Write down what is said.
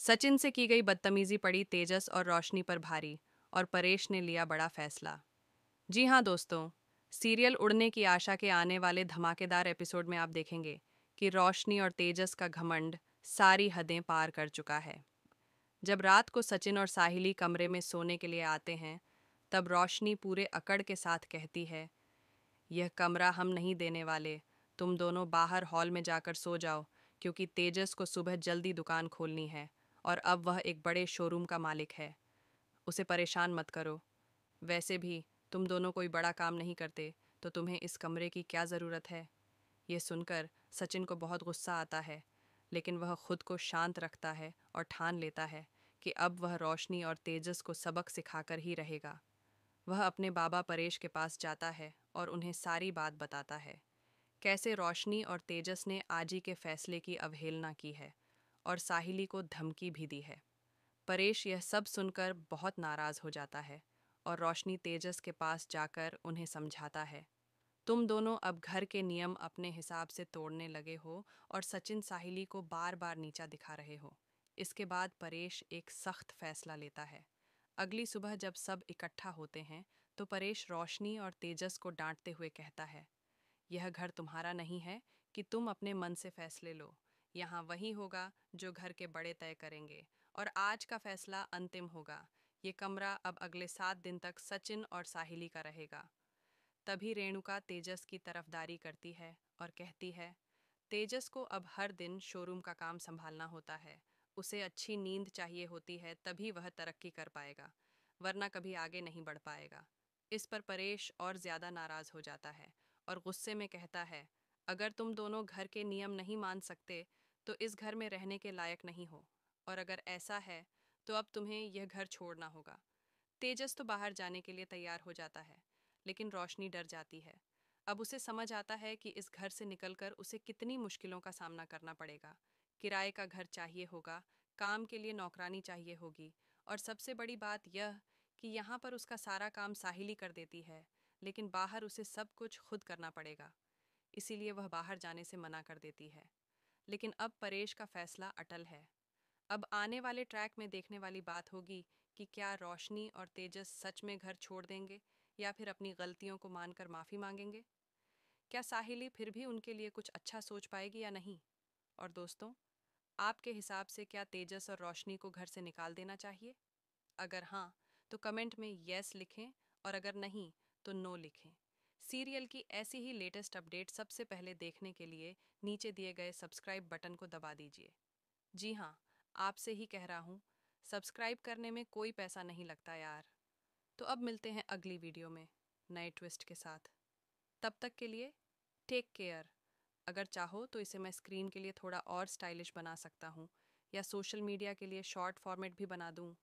सचिन से की गई बदतमीजी पड़ी तेजस और रोशनी पर भारी, और परेश ने लिया बड़ा फैसला। जी हाँ दोस्तों, सीरियल उड़ने की आशा के आने वाले धमाकेदार एपिसोड में आप देखेंगे कि रोशनी और तेजस का घमंड सारी हदें पार कर चुका है। जब रात को सचिन और साहिली कमरे में सोने के लिए आते हैं, तब रोशनी पूरे अकड़ के साथ कहती है, यह कमरा हम नहीं देने वाले, तुम दोनों बाहर हॉल में जाकर सो जाओ, क्योंकि तेजस को सुबह जल्दी दुकान खोलनी है और अब वह एक बड़े शोरूम का मालिक है। उसे परेशान मत करो। वैसे भी तुम दोनों कोई बड़ा काम नहीं करते, तो तुम्हें इस कमरे की क्या ज़रूरत है। ये सुनकर सचिन को बहुत गुस्सा आता है, लेकिन वह खुद को शांत रखता है और ठान लेता है कि अब वह रोशनी और तेजस को सबक सिखाकर ही रहेगा। वह अपने बाबा परेश के पास जाता है और उन्हें सारी बात बताता है, कैसे रोशनी और तेजस ने आजी के फैसले की अवहेलना की है और साहिली को धमकी भी दी है। परेश यह सब सुनकर बहुत नाराज़ हो जाता है और रोशनी तेजस के पास जाकर उन्हें समझाता है, तुम दोनों अब घर के नियम अपने हिसाब से तोड़ने लगे हो और सचिन साहिली को बार बार नीचा दिखा रहे हो। इसके बाद परेश एक सख्त फैसला लेता है। अगली सुबह जब सब इकट्ठा होते हैं, तो परेश रोशनी और तेजस को डांटते हुए कहता है, यह घर तुम्हारा नहीं है कि तुम अपने मन से फैसले लो। यहाँ वही होगा जो घर के बड़े तय करेंगे, और आज का फैसला अंतिम होगा। ये कमरा अब अगले 7 दिन तक सचिन और साहिली का रहेगा। तभी रेणुका तेजस की तरफदारी करती है और कहती है, तेजस को अब हर दिन शोरूम का काम संभालना होता है। उसे अच्छी नींद चाहिए होती है, तभी वह तरक्की कर पाएगा, वरना कभी आगे नहीं बढ़ पाएगा। इस पर परेश और ज़्यादा नाराज़ हो जाता है और गुस्से में कहता है, अगर तुम दोनों घर के नियम नहीं मान सकते, तो इस घर में रहने के लायक नहीं हो, और अगर ऐसा है तो अब तुम्हें यह घर छोड़ना होगा। तेजस तो बाहर जाने के लिए तैयार हो जाता है, लेकिन रोशनी डर जाती है। अब उसे समझ आता है कि इस घर से निकलकर उसे कितनी मुश्किलों का सामना करना पड़ेगा। किराए का घर चाहिए होगा, काम के लिए नौकरानी चाहिए होगी, और सबसे बड़ी बात यह कि यहाँ पर उसका सारा काम साहिली कर देती है, लेकिन बाहर उसे सब कुछ खुद करना पड़ेगा। इसीलिए वह बाहर जाने से मना कर देती है। लेकिन अब परेश का फैसला अटल है। अब आने वाले ट्रैक में देखने वाली बात होगी कि क्या रोशनी और तेजस सच में घर छोड़ देंगे या फिर अपनी गलतियों को मानकर माफ़ी मांगेंगे। क्या साहिली फिर भी उनके लिए कुछ अच्छा सोच पाएगी या नहीं। और दोस्तों, आपके हिसाब से क्या तेजस और रोशनी को घर से निकाल देना चाहिए? अगर हाँ, तो कमेंट में यस लिखें, और अगर नहीं तो नो लिखें। सीरियल की ऐसी ही लेटेस्ट अपडेट सबसे पहले देखने के लिए नीचे दिए गए सब्सक्राइब बटन को दबा दीजिए। जी हाँ, आपसे ही कह रहा हूँ, सब्सक्राइब करने में कोई पैसा नहीं लगता यार। तो अब मिलते हैं अगली वीडियो में नए ट्विस्ट के साथ। तब तक के लिए टेक केयर। अगर चाहो तो इसे मैं स्क्रीन के लिए थोड़ा और स्टाइलिश बना सकता हूँ, या सोशल मीडिया के लिए शॉर्ट फॉर्मेट भी बना दूँ।